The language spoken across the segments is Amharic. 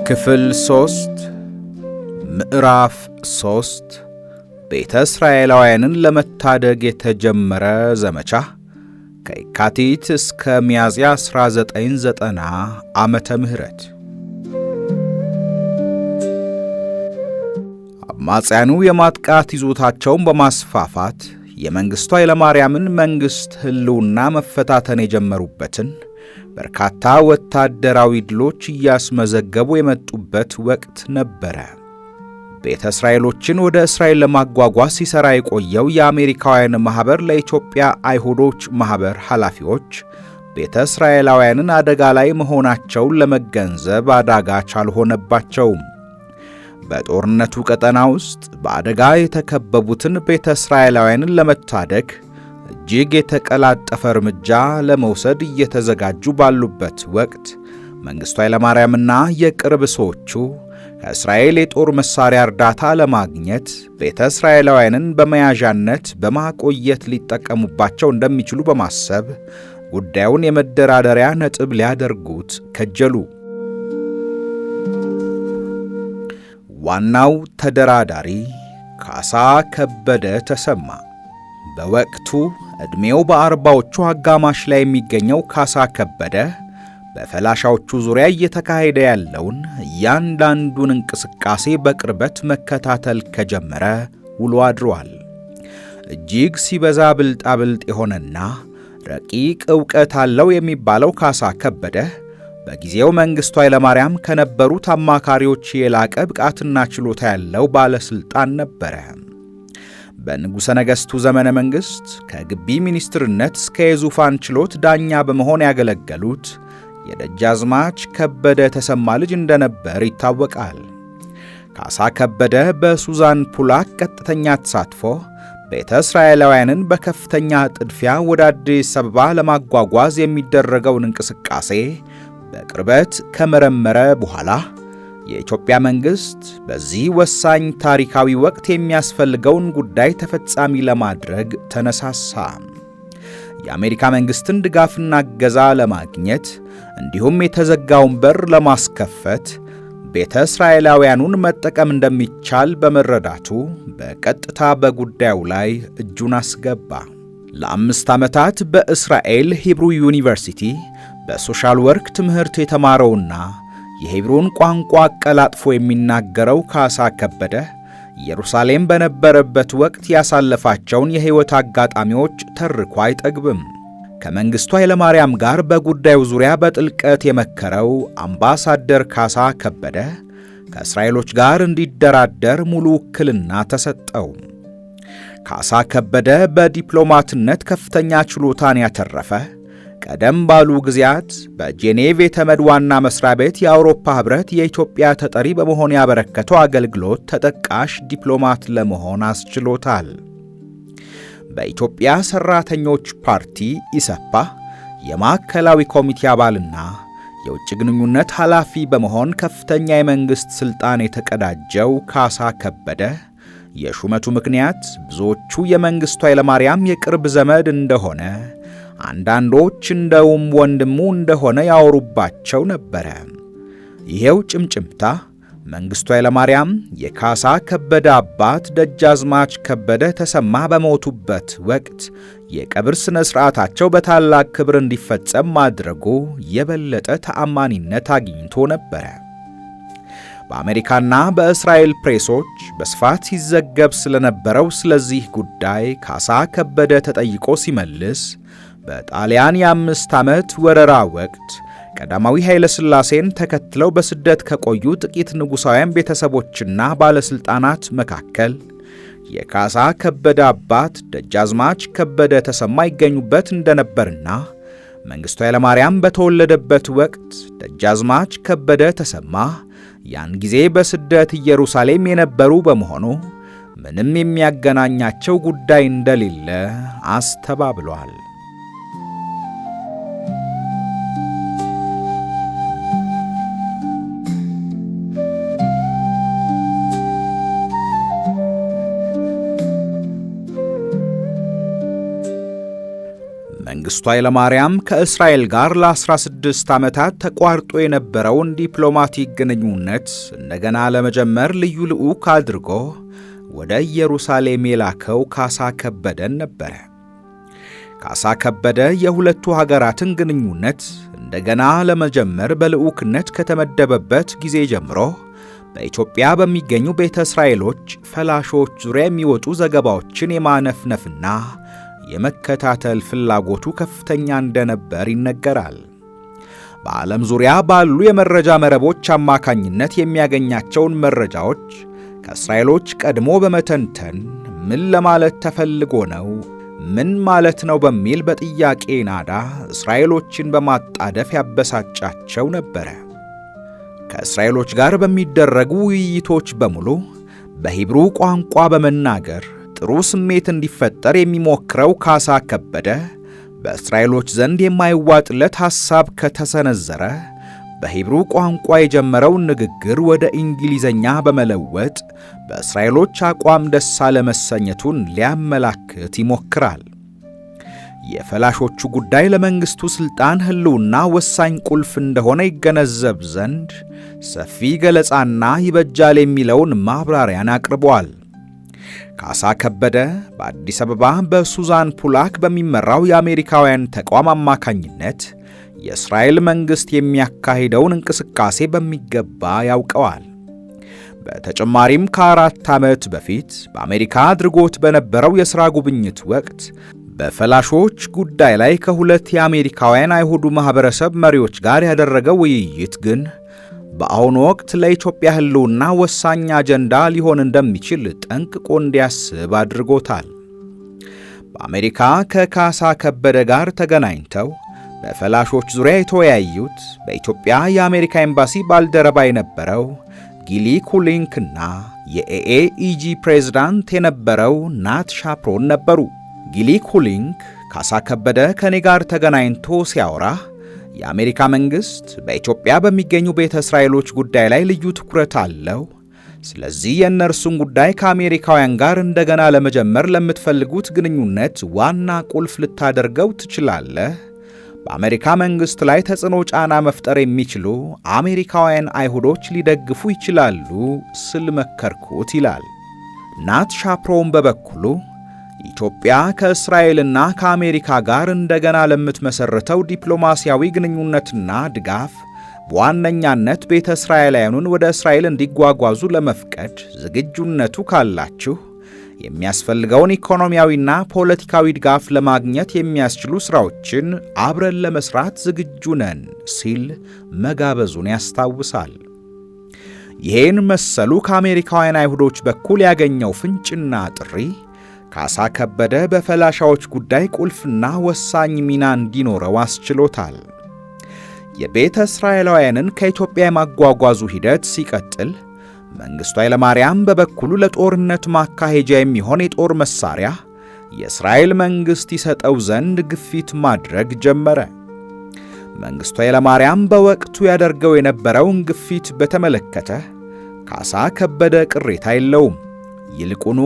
ክፍል 3 ምዕራፍ 3 ቤተ እስራኤላውያንን ለመታደግ የተጀመረ ዘመቻ ከየካቲት እስከ ሚያዝያ 1990 ዓመተ ምህረት። አማጽያኑ የማጥቃት ይዞታቸውን በማስፋፋት የመንግስቱ ኃይለማርያምን መንግስት ህልውና መፈታተን የጀመሩበትን በርካታ ወታደራዊ ድሎች እያስመዘገቡ የመጡበት ወቅት ነበረ። ቤተ እስራኤሎችን ወደ እስራኤል ለማጓጓዝ ሲሰራ የቆየው የአሜሪካውያን ማህበር ለኢትዮጵያ አይሁዶች ማህበር ኃላፊዎች ቤተ እስራኤላውያንን አደጋ ላይ መሆናቸውን ለመገንዘብ አዳጋች አልሆነባቸውም። በጦርነቱ ቀጠና ውስጥ በአደጋ የተከበቡትን ቤተ እስራኤላውያንን ለመታደግ እጅግ የተቀላጠፈ እርምጃ ለመውሰድ እየተዘጋጁ ባሉበት ወቅት መንግስቱ ኃይለማርያምና የቅርብ ሰዎቹ ከእስራኤል የጦር መሳሪያ እርዳታ ለማግኘት ቤተ እስራኤላውያንን በመያዣነት በማቆየት ሊጠቀሙባቸው እንደሚችሉ በማሰብ ጉዳዩን የመደራደሪያ ነጥብ ሊያደርጉት ከጀሉ። ዋናው ተደራዳሪ ካሳ ከበደ ተሰማ። በወቅቱ ዕድሜው በአርባዎቹ አጋማሽ ላይ የሚገኘው ካሳ ከበደ በፈላሻዎቹ ዙሪያ እየተካሄደ ያለውን እያንዳንዱን እንቅስቃሴ በቅርበት መከታተል ከጀመረ ውሎ አድሯል። እጅግ ሲበዛ ብልጣብልጥ የሆነና ረቂቅ ዕውቀት አለው የሚባለው ካሳ ከበደ በጊዜው መንግስቱ ኃይለማርያም ከነበሩት አማካሪዎች የላቀ ብቃትና ችሎታ ያለው ባለስልጣን ነበረ። በንጉሠ ነገሥቱ ዘመነ መንግሥት ከግቢ ሚኒስትርነት እስከ የዙፋን ችሎት ዳኛ በመሆን ያገለገሉት የደጃዝማች ከበደ ተሰማ ልጅ እንደነበር ይታወቃል። ካሳ ከበደ በሱዛን ፑላክ ቀጥተኛ ተሳትፎ ቤተ እስራኤላውያንን በከፍተኛ ጥድፊያ ወደ አዲስ አበባ ለማጓጓዝ የሚደረገውን እንቅስቃሴ በቅርበት ከመረመረ በኋላ የኢትዮጵያ መንግሥት በዚህ ወሳኝ ታሪካዊ ወቅት የሚያስፈልገውን ጉዳይ ተፈጻሚ ለማድረግ ተነሳሳ። የአሜሪካ መንግሥትን ድጋፍና እገዛ ለማግኘት እንዲሁም የተዘጋውን በር ለማስከፈት ቤተ እስራኤላውያኑን መጠቀም እንደሚቻል በመረዳቱ በቀጥታ በጉዳዩ ላይ እጁን አስገባ። ለ5 ዓመታት በእስራኤል ሂብሩ ዩኒቨርሲቲ በሶሻል ወርክ ትምህርት የተማረውና የሂብሩን ቋንቋ አቀላጥፎ የሚናገረው ካሳ ከበደ ኢየሩሳሌም በነበረበት ወቅት ያሳለፋቸውን የሕይወት አጋጣሚዎች ተርኮ አይጠግብም። ከመንግስቱ ኃይለማርያም ጋር በጉዳዩ ዙሪያ በጥልቀት የመከረው አምባሳደር ካሳ ከበደ ከእስራኤሎች ጋር እንዲደራደር ሙሉ ውክልና ተሰጠው። ካሳ ከበደ በዲፕሎማትነት ከፍተኛ ችሎታን ያተረፈ፣ ቀደም ባሉ ጊዜያት በጄኔቭ የተመድ ዋና መስሪያ ቤት የአውሮፓ ህብረት የኢትዮጵያ ተጠሪ በመሆን ያበረከተው አገልግሎት ተጠቃሽ ዲፕሎማት ለመሆን አስችሎታል። በኢትዮጵያ ሰራተኞች ፓርቲ ኢሰፓ የማዕከላዊ ኮሚቴ አባልና የውጭ ግንኙነት ኃላፊ በመሆን ከፍተኛ የመንግሥት ሥልጣን የተቀዳጀው ካሳ ከበደ የሹመቱ ምክንያት ብዙዎቹ የመንግስቱ ኃይለማርያም የቅርብ ዘመድ እንደሆነ፣ አንዳንዶች እንደውም ወንድሙ እንደሆነ ያወሩባቸው ነበረ። ይሄው ጭምጭምታ መንግስቱ ኃይለማርያም የካሳ ከበደ አባት ደጃዝማች ከበደ ተሰማ በሞቱበት ወቅት የቀብር ሥነ ሥርዓታቸው በታላቅ ክብር እንዲፈጸም ማድረጉ የበለጠ ተአማኒነት አግኝቶ ነበረ። በአሜሪካና በእስራኤል ፕሬሶች በስፋት ሲዘገብ ስለነበረው ስለዚህ ጉዳይ ካሳ ከበደ ተጠይቆ ሲመልስ በጣሊያን የ5 ዓመት ወረራ ወቅት ቀዳማዊ ኃይለ ሥላሴን ተከትለው በስደት ከቆዩ ጥቂት ንጉሣውያን ቤተሰቦችና ባለሥልጣናት መካከል የካሳ ከበደ አባት ደጃዝማች ከበደ ተሰማ ይገኙበት እንደነበርና መንግስቱ ኃይለማርያም በተወለደበት ወቅት ደጃዝማች ከበደ ተሰማ ያን ጊዜ በስደት ኢየሩሳሌም የነበሩ በመሆኑ ምንም የሚያገናኛቸው ጉዳይ እንደሌለ አስተባብሏል። መንግስቱ ኃይለማርያም ከእስራኤል ጋር ለ16 ለ6 ዓመታት ተቋርጦ የነበረውን ዲፕሎማቲክ ግንኙነት እንደገና ለመጀመር ልዩ ልዑክ አድርጎ ወደ ኢየሩሳሌም የላከው ካሳ ከበደን ነበረ። ካሳ ከበደ የሁለቱ ሀገራትን ግንኙነት እንደገና ለመጀመር በልዑክነት ከተመደበበት ጊዜ ጀምሮ በኢትዮጵያ በሚገኙ ቤተ እስራኤሎች ፈላሾች ዙሪያ የሚወጡ ዘገባዎችን የማነፍነፍና የመከታተል ፍላጎቱ ከፍተኛ እንደነበር ይነገራል። በዓለም ዙሪያ ባሉ የመረጃ መረቦች አማካኝነት የሚያገኛቸውን መረጃዎች ከእስራኤሎች ቀድሞ በመተንተን ምን ለማለት ተፈልጎ ነው፣ ምን ማለት ነው በሚል በጥያቄ ናዳ እስራኤሎችን በማጣደፍ ያበሳጫቸው ነበረ። ከእስራኤሎች ጋር በሚደረጉ ውይይቶች በሙሉ በሂብሩ ቋንቋ በመናገር ጥሩ ስሜት እንዲፈጠር የሚሞክረው ካሳ ከበደ በእስራኤሎች ዘንድ የማይዋጥለት ሐሳብ ከተሰነዘረ በሂብሩ ቋንቋ የጀመረውን ንግግር ወደ እንግሊዘኛ በመለወጥ በእስራኤሎች አቋም ደስ አለመሰኘቱን ሊያመላክት ይሞክራል። የፈላሾቹ ጉዳይ ለመንግስቱ ስልጣን ህልውና ወሳኝ ቁልፍ እንደሆነ ይገነዘብ ዘንድ ሰፊ ገለጻና ይበጃል የሚለውን ማብራሪያን አቅርበዋል። ካሳ ከበደ በአዲስ አበባ በሱዛን ፑላክ በሚመራው የአሜሪካውያን ተቋም አማካኝነት የእስራኤል መንግስት የሚያካሂደውን እንቅስቃሴ በሚገባ ያውቀዋል። በተጨማሪም ከ4 ዓመት በፊት በአሜሪካ አድርጎት በነበረው የሥራ ጉብኝት ወቅት በፈላሾች ጉዳይ ላይ ከ2 የአሜሪካውያን አይሁዱ ማኅበረሰብ መሪዎች ጋር ያደረገው ውይይት ግን በአሁኑ ወቅት ለኢትዮጵያ ህልውና ወሳኝ አጀንዳ ሊሆን እንደሚችል ጠንቅቆ እንዲያስብ አድርጎታል። በአሜሪካ ከካሳ ከበደ ጋር ተገናኝተው በፈላሾች ዙሪያ የተወያዩት በኢትዮጵያ የአሜሪካ ኤምባሲ ባልደረባ የነበረው ጊሊ ኩሊንክና የኤኤኢጂ ፕሬዝዳንት የነበረው ናት ሻፕሮን ነበሩ። ጊሊ ኩሊንክ ካሳ ከበደ ከኔ ጋር ተገናኝቶ ሲያወራ የአሜሪካ መንግስት በኢትዮጵያ በሚገኙ ቤተ እስራኤሎች ጉዳይ ላይ ልዩ ትኩረት አለው። ስለዚህ የእነርሱን ጉዳይ ከአሜሪካውያን ጋር እንደገና ለመጀመር ለምትፈልጉት ግንኙነት ዋና ቁልፍ ልታደርገው ትችላለህ። በአሜሪካ መንግስት ላይ ተጽዕኖ ጫና መፍጠር የሚችሉ አሜሪካውያን አይሁዶች ሊደግፉ ይችላሉ ስል መከርኩት ይላል። ናት ሻፕሮን በበኩሉ ኢትዮጵያ ከእስራኤልና ከአሜሪካ ጋር እንደገና ለምትመሰርተው ዲፕሎማሲያዊ ግንኙነትና ድጋፍ በዋነኛነት ቤተ እስራኤላውያኑን ወደ እስራኤል እንዲጓጓዙ ለመፍቀድ ዝግጁነቱ ካላችሁ የሚያስፈልገውን ኢኮኖሚያዊና ፖለቲካዊ ድጋፍ ለማግኘት የሚያስችሉ ሥራዎችን አብረን ለመስራት ዝግጁ ነን ሲል መጋበዙን ያስታውሳል። ይህን መሰሉ ከአሜሪካውያን አይሁዶች በኩል ያገኘው ፍንጭና ጥሪ ካሳ ከበደ በፈላሻዎች ጉዳይ ቁልፍና ወሳኝ ሚና እንዲኖረው አስችሎታል። የቤተ እስራኤላውያንን ከኢትዮጵያ የማጓጓዙ ሂደት ሲቀጥል መንግሥቱ ኃይለማርያም በበኩሉ ለጦርነት ማካሄጃ የሚሆን የጦር መሳሪያ የእስራኤል መንግሥት ይሰጠው ዘንድ ግፊት ማድረግ ጀመረ። መንግሥቱ ኃይለማርያም በወቅቱ ያደርገው የነበረውን ግፊት በተመለከተ ካሳ ከበደ ቅሬታ የለውም። ይልቁኑ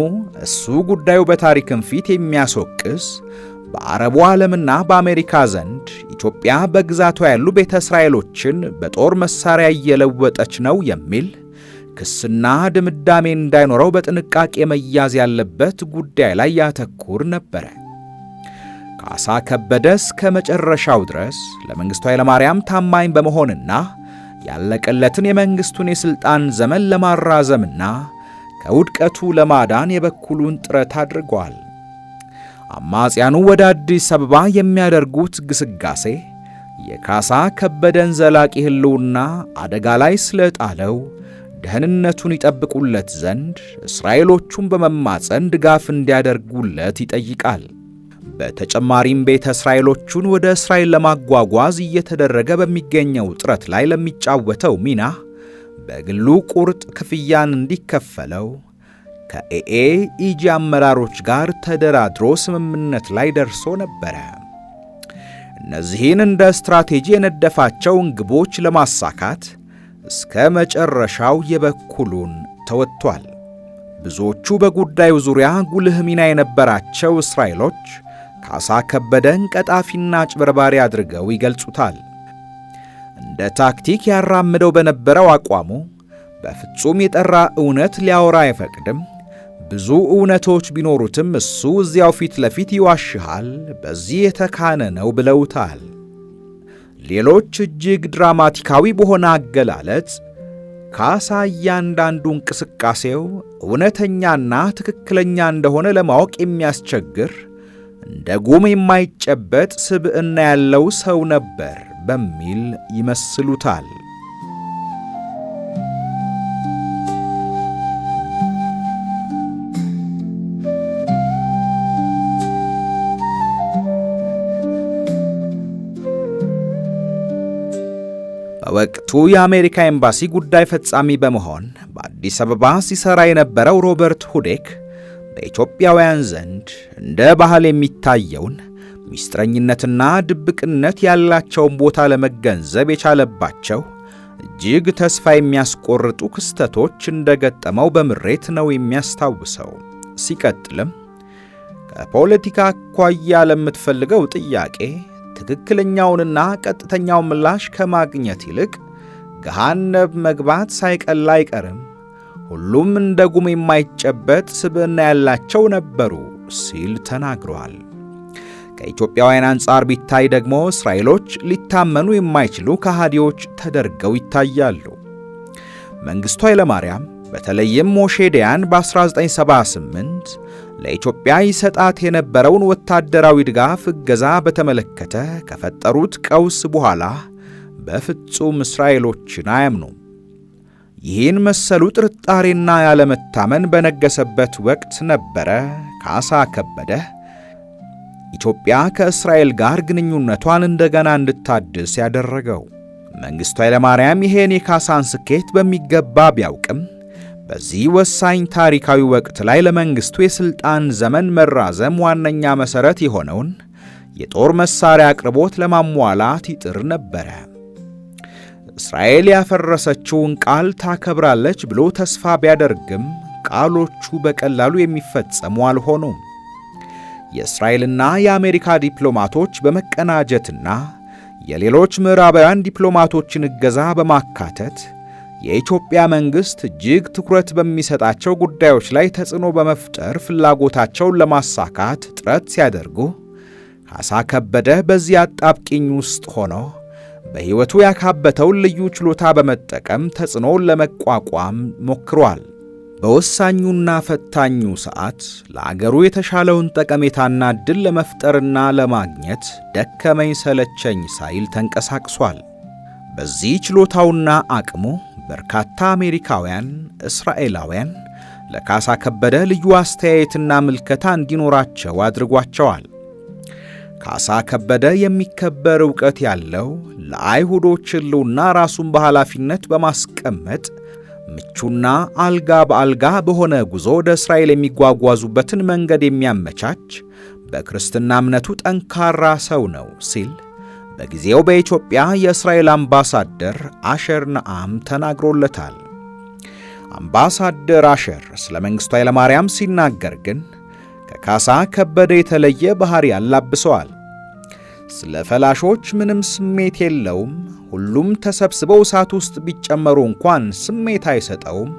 እሱ ጉዳዩ በታሪክም ፊት የሚያስወቅስ በአረቡ ዓለምና በአሜሪካ ዘንድ ኢትዮጵያ በግዛቷ ያሉ ቤተ እስራኤሎችን በጦር መሳሪያ እየለወጠች ነው የሚል ክስና ድምዳሜ እንዳይኖረው በጥንቃቄ መያዝ ያለበት ጉዳይ ላይ ያተኩር ነበረ። ካሳ ከበደ እስከ መጨረሻው ድረስ ለመንግሥቱ ኃይለማርያም ታማኝ በመሆንና ያለቀለትን የመንግሥቱን የሥልጣን ዘመን ለማራዘምና ከውድቀቱ ለማዳን የበኩሉን ጥረት አድርጓል። አማጽያኑ ወደ አዲስ አበባ የሚያደርጉት ግስጋሴ የካሳ ከበደን ዘላቂ ሕልውና አደጋ ላይ ስለጣለው ደህንነቱን ይጠብቁለት ዘንድ እስራኤሎቹን በመማጸን ድጋፍ እንዲያደርጉለት ይጠይቃል። በተጨማሪም ቤተ እስራኤሎቹን ወደ እስራኤል ለማጓጓዝ እየተደረገ በሚገኘው ጥረት ላይ ለሚጫወተው ሚና በግሉ ቁርጥ ክፍያን እንዲከፈለው ከኤኤኢጂ አመራሮች ጋር ተደራድሮ ስምምነት ላይ ደርሶ ነበረ። እነዚህን እንደ ስትራቴጂ የነደፋቸውን ግቦች ለማሳካት እስከ መጨረሻው የበኩሉን ተወጥቷል። ብዙዎቹ በጉዳዩ ዙሪያ ጉልህ ሚና የነበራቸው እስራኤሎች ካሳ ከበደን ቀጣፊና አጭበርባሪ አድርገው ይገልጹታል። እንደ ታክቲክ ያራምደው በነበረው አቋሙ በፍጹም የጠራ እውነት ሊያወራ አይፈቅድም። ብዙ እውነቶች ቢኖሩትም እሱ እዚያው ፊት ለፊት ይዋሽሃል፣ በዚህ የተካነ ነው ብለውታል። ሌሎች እጅግ ድራማቲካዊ በሆነ አገላለጽ ካሳ እያንዳንዱ እንቅስቃሴው እውነተኛና ትክክለኛ እንደሆነ ለማወቅ የሚያስቸግር እንደ ጉም የማይጨበጥ ስብዕና ያለው ሰው ነበር በሚል ይመስሉታል። በወቅቱ የአሜሪካ ኤምባሲ ጉዳይ ፈጻሚ በመሆን በአዲስ አበባ ሲሰራ የነበረው ሮበርት ሁዴክ በኢትዮጵያውያን ዘንድ እንደ ባህል የሚታየውን ሚስጥረኝነትና ድብቅነት ያላቸውን ቦታ ለመገንዘብ የቻለባቸው እጅግ ተስፋ የሚያስቆርጡ ክስተቶች እንደገጠመው በምሬት ነው የሚያስታውሰው። ሲቀጥልም ከፖለቲካ አኳያ ለምትፈልገው ጥያቄ ትክክለኛውንና ቀጥተኛውን ምላሽ ከማግኘት ይልቅ ገሃነብ መግባት ሳይቀላ አይቀርም። ሁሉም እንደ ጉም የማይጨበጥ ስብዕና ያላቸው ነበሩ ሲል ተናግሯል። ከኢትዮጵያውያን አንጻር ቢታይ ደግሞ እስራኤሎች ሊታመኑ የማይችሉ ከሃዲዎች ተደርገው ይታያሉ። መንግሥቱ ኃይለማርያም በተለይም ሞሼ ዳያን በ1978 ለኢትዮጵያ ይሰጣት የነበረውን ወታደራዊ ድጋፍ እገዛ በተመለከተ ከፈጠሩት ቀውስ በኋላ በፍጹም እስራኤሎችን አያምኑም። ይህን መሰሉ ጥርጣሬና ያለመታመን በነገሰበት ወቅት ነበረ ካሳ ከበደ ኢትዮጵያ ከእስራኤል ጋር ግንኙነቷን እንደገና እንድታድስ ያደረገው። መንግሥቱ ኃይለማርያም ይሄን የካሳን ስኬት በሚገባ ቢያውቅም በዚህ ወሳኝ ታሪካዊ ወቅት ላይ ለመንግሥቱ የሥልጣን ዘመን መራዘም ዋነኛ መሠረት የሆነውን የጦር መሣሪያ አቅርቦት ለማሟላት ይጥር ነበረ። እስራኤል ያፈረሰችውን ቃል ታከብራለች ብሎ ተስፋ ቢያደርግም ቃሎቹ በቀላሉ የሚፈጸሙ አልሆኑም። የእስራኤልና የአሜሪካ ዲፕሎማቶች በመቀናጀትና የሌሎች ምዕራባውያን ዲፕሎማቶችን እገዛ በማካተት የኢትዮጵያ መንግሥት እጅግ ትኩረት በሚሰጣቸው ጉዳዮች ላይ ተጽዕኖ በመፍጠር ፍላጎታቸውን ለማሳካት ጥረት ሲያደርጉ ካሳ ከበደ በዚህ አጣብቂኝ ውስጥ ሆኖ በሕይወቱ ያካበተውን ልዩ ችሎታ በመጠቀም ተጽዕኖውን ለመቋቋም ሞክሯል። በወሳኙና ፈታኙ ሰዓት ለአገሩ የተሻለውን ጠቀሜታና ዕድል ለመፍጠርና ለማግኘት ደከመኝ ሰለቸኝ ሳይል ተንቀሳቅሷል። በዚህ ችሎታውና አቅሙ በርካታ አሜሪካውያን፣ እስራኤላውያን ለካሳ ከበደ ልዩ አስተያየትና ምልከታ እንዲኖራቸው አድርጓቸዋል። ካሳ ከበደ የሚከበር ዕውቀት ያለው ለአይሁዶች ሕልውና ራሱን በኃላፊነት በማስቀመጥ ምቹና አልጋ በአልጋ በሆነ ጉዞ ወደ እስራኤል የሚጓጓዙበትን መንገድ የሚያመቻች በክርስትና እምነቱ ጠንካራ ሰው ነው ሲል በጊዜው በኢትዮጵያ የእስራኤል አምባሳደር አሸር ነአም ተናግሮለታል። አምባሳደር አሸር ስለ መንግሥቱ ኃይለማርያም ሲናገር ግን ከካሳ ከበደ የተለየ ባህሪ ያላብሰዋል። ስለ ፈላሾች ምንም ስሜት የለውም። ሁሉም ተሰብስበው እሳት ውስጥ ቢጨመሩ እንኳን ስሜት አይሰጠውም።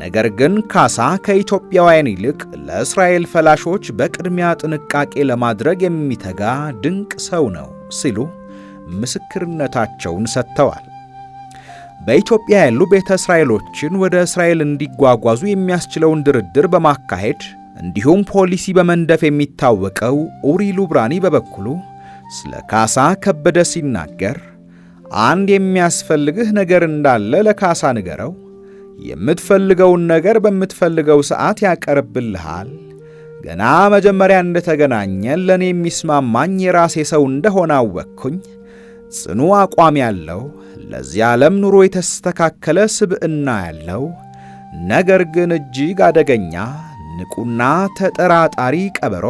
ነገር ግን ካሳ ከኢትዮጵያውያን ይልቅ ለእስራኤል ፈላሾች በቅድሚያ ጥንቃቄ ለማድረግ የሚተጋ ድንቅ ሰው ነው ሲሉ ምስክርነታቸውን ሰጥተዋል። በኢትዮጵያ ያሉ ቤተ እስራኤሎችን ወደ እስራኤል እንዲጓጓዙ የሚያስችለውን ድርድር በማካሄድ እንዲሁም ፖሊሲ በመንደፍ የሚታወቀው ኡሪ ሉብራኒ በበኩሉ ስለ ካሳ ከበደ ሲናገር አንድ የሚያስፈልግህ ነገር እንዳለ ለካሳ ንገረው፣ የምትፈልገውን ነገር በምትፈልገው ሰዓት ያቀርብልሃል። ገና መጀመሪያ እንደተገናኘን ለእኔ የሚስማማኝ የራሴ ሰው እንደሆነ አወቅኩኝ። ጽኑ አቋም ያለው፣ ለዚህ ዓለም ኑሮ የተስተካከለ ስብዕና ያለው፣ ነገር ግን እጅግ አደገኛ ንቁና ተጠራጣሪ ቀበሮ፣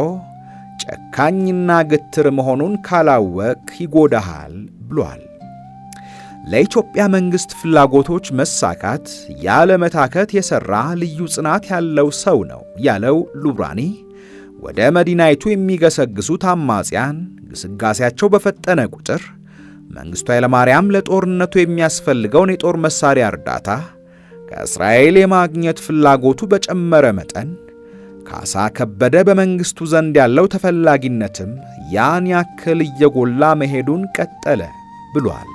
ጨካኝና ግትር መሆኑን ካላወቅ ይጎዳሃል ብሏል። ለኢትዮጵያ መንግሥት ፍላጎቶች መሳካት ያለ መታከት የሠራ ልዩ ጽናት ያለው ሰው ነው ያለው ሉብራኒ ወደ መዲናይቱ የሚገሰግሱት አማጽያን ግስጋሴያቸው በፈጠነ ቁጥር መንግሥቱ ኃይለማርያም ለጦርነቱ የሚያስፈልገውን የጦር መሳሪያ እርዳታ ከእስራኤል የማግኘት ፍላጎቱ በጨመረ መጠን ካሳ ከበደ በመንግሥቱ ዘንድ ያለው ተፈላጊነትም ያን ያክል እየጎላ መሄዱን ቀጠለ ብሏል።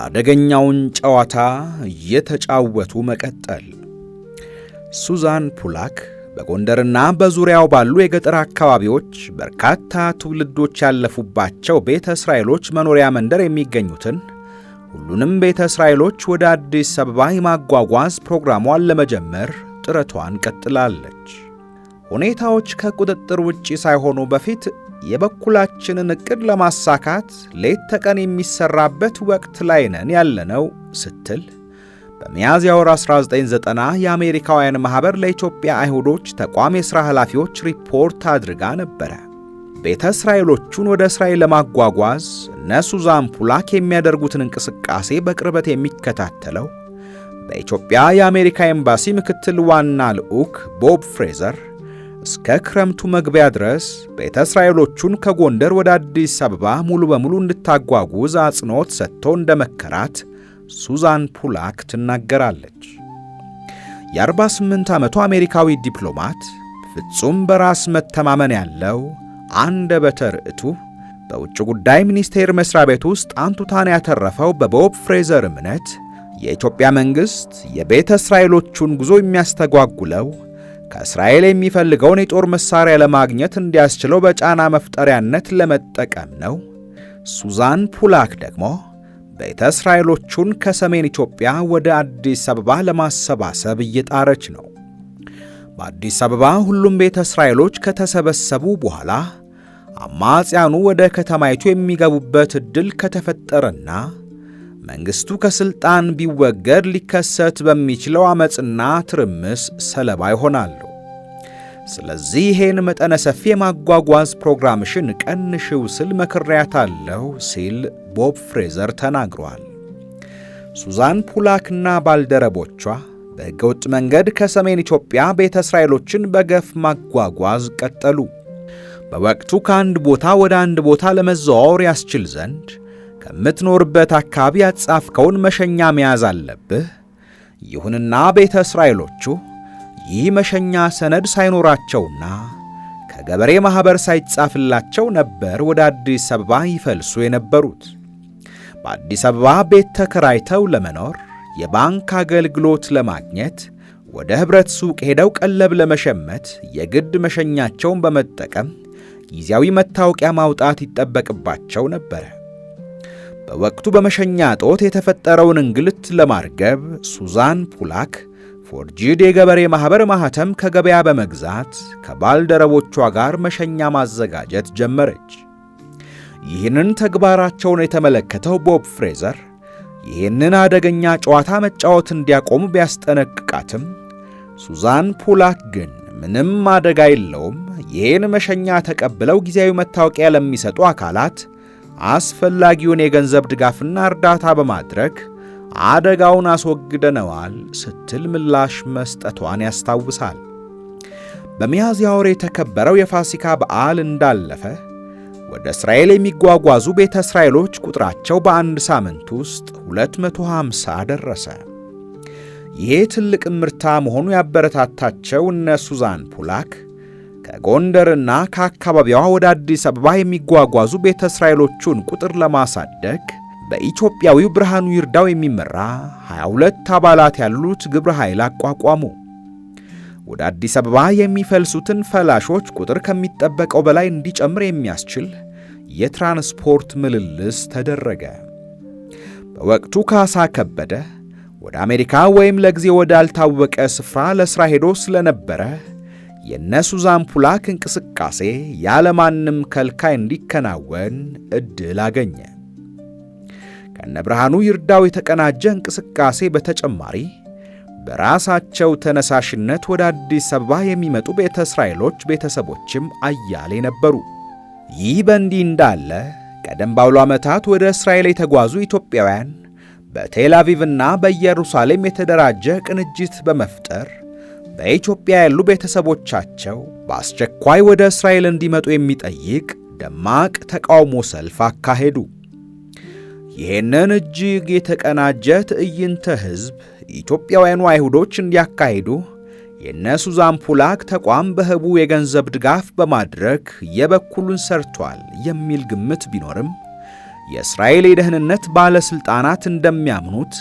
አደገኛውን ጨዋታ እየተጫወቱ መቀጠል። ሱዛን ፑላክ በጎንደርና በዙሪያው ባሉ የገጠር አካባቢዎች በርካታ ትውልዶች ያለፉባቸው ቤተ እስራኤሎች መኖሪያ መንደር የሚገኙትን ሁሉንም ቤተ እስራኤሎች ወደ አዲስ አበባ የማጓጓዝ ፕሮግራሟን ለመጀመር ጥረቷን ቀጥላለች። ሁኔታዎች ከቁጥጥር ውጪ ሳይሆኑ በፊት የበኩላችንን ዕቅድ ለማሳካት ሌት ተቀን የሚሰራበት ወቅት ላይ ነን ያለነው ስትል በሚያዝያ ወር 1990 የአሜሪካውያን ማኅበር ለኢትዮጵያ አይሁዶች ተቋም የሥራ ኃላፊዎች ሪፖርት አድርጋ ነበረ። ቤተ እስራኤሎቹን ወደ እስራኤል ለማጓጓዝ እነ ሱዛን ፑላክ የሚያደርጉትን እንቅስቃሴ በቅርበት የሚከታተለው በኢትዮጵያ የአሜሪካ ኤምባሲ ምክትል ዋና ልዑክ ቦብ ፍሬዘር እስከ ክረምቱ መግቢያ ድረስ ቤተ እስራኤሎቹን ከጎንደር ወደ አዲስ አበባ ሙሉ በሙሉ እንድታጓጉዝ አጽንዖት ሰጥቶ እንደመከራት ሱዛን ፑላክ ትናገራለች። የ48 ዓመቱ አሜሪካዊ ዲፕሎማት ፍጹም በራስ መተማመን ያለው አንደበተ ርቱዕ በውጭ ጉዳይ ሚኒስቴር መስሪያ ቤት ውስጥ አንቱታን ያተረፈው በቦብ ፍሬዘር እምነት የኢትዮጵያ መንግሥት የቤተ እስራኤሎቹን ጉዞ የሚያስተጓጉለው ከእስራኤል የሚፈልገውን የጦር መሳሪያ ለማግኘት እንዲያስችለው በጫና መፍጠሪያነት ለመጠቀም ነው። ሱዛን ፑላክ ደግሞ ቤተ እስራኤሎቹን ከሰሜን ኢትዮጵያ ወደ አዲስ አበባ ለማሰባሰብ እየጣረች ነው። በአዲስ አበባ ሁሉም ቤተ እስራኤሎች ከተሰበሰቡ በኋላ አማጽያኑ ወደ ከተማይቱ የሚገቡበት ዕድል ከተፈጠረና መንግሥቱ ከሥልጣን ቢወገድ ሊከሰት በሚችለው ዓመፅና ትርምስ ሰለባ ይሆናሉ። ስለዚህ ይሄን መጠነ ሰፊ የማጓጓዝ ፕሮግራምሽን ቀንሽው ስል መክሬያታለሁ ሲል ቦብ ፍሬዘር ተናግሯል። ሱዛን ፑላክና ባልደረቦቿ በሕገወጥ መንገድ ከሰሜን ኢትዮጵያ ቤተ እስራኤሎችን በገፍ ማጓጓዝ ቀጠሉ። በወቅቱ ከአንድ ቦታ ወደ አንድ ቦታ ለመዘዋወር ያስችል ዘንድ ከምትኖርበት አካባቢ ያጻፍከውን መሸኛ መያዝ አለብህ። ይሁንና ቤተ እስራኤሎቹ ይህ መሸኛ ሰነድ ሳይኖራቸውና ከገበሬ ማኅበር ሳይጻፍላቸው ነበር ወደ አዲስ አበባ ይፈልሱ የነበሩት። በአዲስ አበባ ቤት ተከራይተው ለመኖር፣ የባንክ አገልግሎት ለማግኘት፣ ወደ ኅብረት ሱቅ ሄደው ቀለብ ለመሸመት የግድ መሸኛቸውን በመጠቀም ጊዜያዊ መታወቂያ ማውጣት ይጠበቅባቸው ነበር። በወቅቱ በመሸኛ ጦት የተፈጠረውን እንግልት ለማርገብ ሱዛን ፑላክ ፎርጂድ የገበሬ ማኅበር ማኅተም ከገበያ በመግዛት ከባልደረቦቿ ጋር መሸኛ ማዘጋጀት ጀመረች። ይህንን ተግባራቸውን የተመለከተው ቦብ ፍሬዘር ይህንን አደገኛ ጨዋታ መጫወት እንዲያቆሙ ቢያስጠነቅቃትም ሱዛን ፑላክ ግን ምንም አደጋ የለውም፣ ይህን መሸኛ ተቀብለው ጊዜያዊ መታወቂያ ለሚሰጡ አካላት አስፈላጊውን የገንዘብ ድጋፍና እርዳታ በማድረግ አደጋውን አስወግደነዋል ስትል ምላሽ መስጠቷን ያስታውሳል። በሚያዝያ ወር የተከበረው የፋሲካ በዓል እንዳለፈ ወደ እስራኤል የሚጓጓዙ ቤተ እስራኤሎች ቁጥራቸው በአንድ ሳምንት ውስጥ 250 ደረሰ። ይሄ ትልቅ ምርታ መሆኑ ያበረታታቸው እነ ሱዛን ፑላክ ከጎንደርና ከአካባቢዋ ወደ አዲስ አበባ የሚጓጓዙ ቤተ እስራኤሎቹን ቁጥር ለማሳደግ በኢትዮጵያዊው ብርሃኑ ይርዳው የሚመራ 22 አባላት ያሉት ግብረ ኃይል አቋቋሙ። ወደ አዲስ አበባ የሚፈልሱትን ፈላሾች ቁጥር ከሚጠበቀው በላይ እንዲጨምር የሚያስችል የትራንስፖርት ምልልስ ተደረገ። በወቅቱ ካሳ ከበደ ወደ አሜሪካ ወይም ለጊዜ ወዳልታወቀ ስፍራ ለሥራ ሄዶ ስለነበረ የነ ሱዛን ፑላክ እንቅስቃሴ ያለማንም ከልካይ እንዲከናወን ዕድል አገኘ። ከነ ብርሃኑ ይርዳው የተቀናጀ እንቅስቃሴ በተጨማሪ በራሳቸው ተነሳሽነት ወደ አዲስ አበባ የሚመጡ ቤተ እስራኤሎች ቤተሰቦችም አያሌ ነበሩ። ይህ በእንዲህ እንዳለ ቀደም ባሉ ዓመታት ወደ እስራኤል የተጓዙ ኢትዮጵያውያን በቴል አቪቭና በኢየሩሳሌም የተደራጀ ቅንጅት በመፍጠር በኢትዮጵያ ያሉ ቤተሰቦቻቸው በአስቸኳይ ወደ እስራኤል እንዲመጡ የሚጠይቅ ደማቅ ተቃውሞ ሰልፍ አካሄዱ። ይህንን እጅግ የተቀናጀ ትዕይንተ ሕዝብ ኢትዮጵያውያኑ አይሁዶች እንዲያካሂዱ የነ ሱዛን ፑላክ ተቋም በህቡ የገንዘብ ድጋፍ በማድረግ የበኩሉን ሰርቷል የሚል ግምት ቢኖርም የእስራኤል የደህንነት ባለሥልጣናት እንደሚያምኑት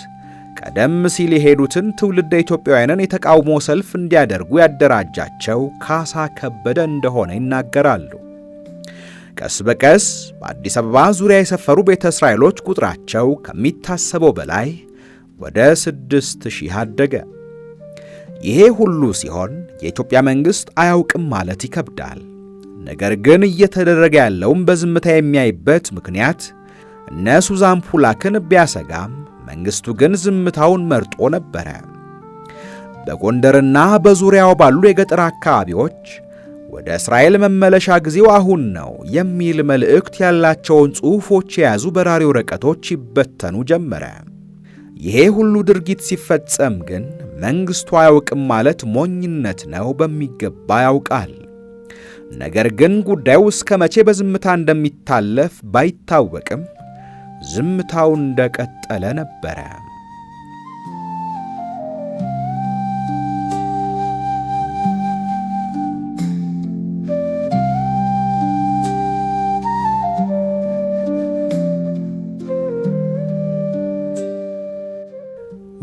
ቀደም ሲል የሄዱትን ትውልደ ኢትዮጵያውያንን የተቃውሞ ሰልፍ እንዲያደርጉ ያደራጃቸው ካሳ ከበደ እንደሆነ ይናገራሉ። ቀስ በቀስ በአዲስ አበባ ዙሪያ የሰፈሩ ቤተ እስራኤሎች ቁጥራቸው ከሚታሰበው በላይ ወደ 6000 አደገ። ይሄ ሁሉ ሲሆን የኢትዮጵያ መንግሥት አያውቅም ማለት ይከብዳል። ነገር ግን እየተደረገ ያለውም በዝምታ የሚያይበት ምክንያት እነ ሱዛን ፑላክን ቢያሰጋም መንግሥቱ ግን ዝምታውን መርጦ ነበረ። በጎንደርና በዙሪያው ባሉ የገጠር አካባቢዎች ወደ እስራኤል መመለሻ ጊዜው አሁን ነው የሚል መልእክት ያላቸውን ጽሑፎች የያዙ በራሪ ወረቀቶች ይበተኑ ጀመረ። ይሄ ሁሉ ድርጊት ሲፈጸም ግን መንግሥቱ አያውቅም ማለት ሞኝነት ነው፣ በሚገባ ያውቃል። ነገር ግን ጉዳዩ እስከ መቼ በዝምታ እንደሚታለፍ ባይታወቅም ዝምታው እንደቀጠለ ነበረ።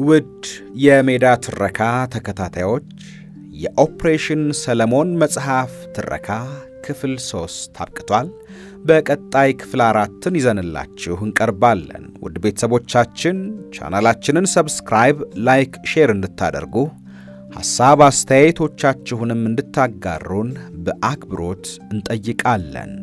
ውድ የሜዳ ትረካ ተከታታዮች የኦፕሬሽን ሰለሞን መጽሐፍ ትረካ ክፍል 3 አብቅቷል። በቀጣይ ክፍል 4ን ይዘንላችሁ እንቀርባለን። ውድ ቤተሰቦቻችን ቻናላችንን ሰብስክራይብ፣ ላይክ፣ ሼር እንድታደርጉ ሐሳብ አስተያየቶቻችሁንም እንድታጋሩን በአክብሮት እንጠይቃለን።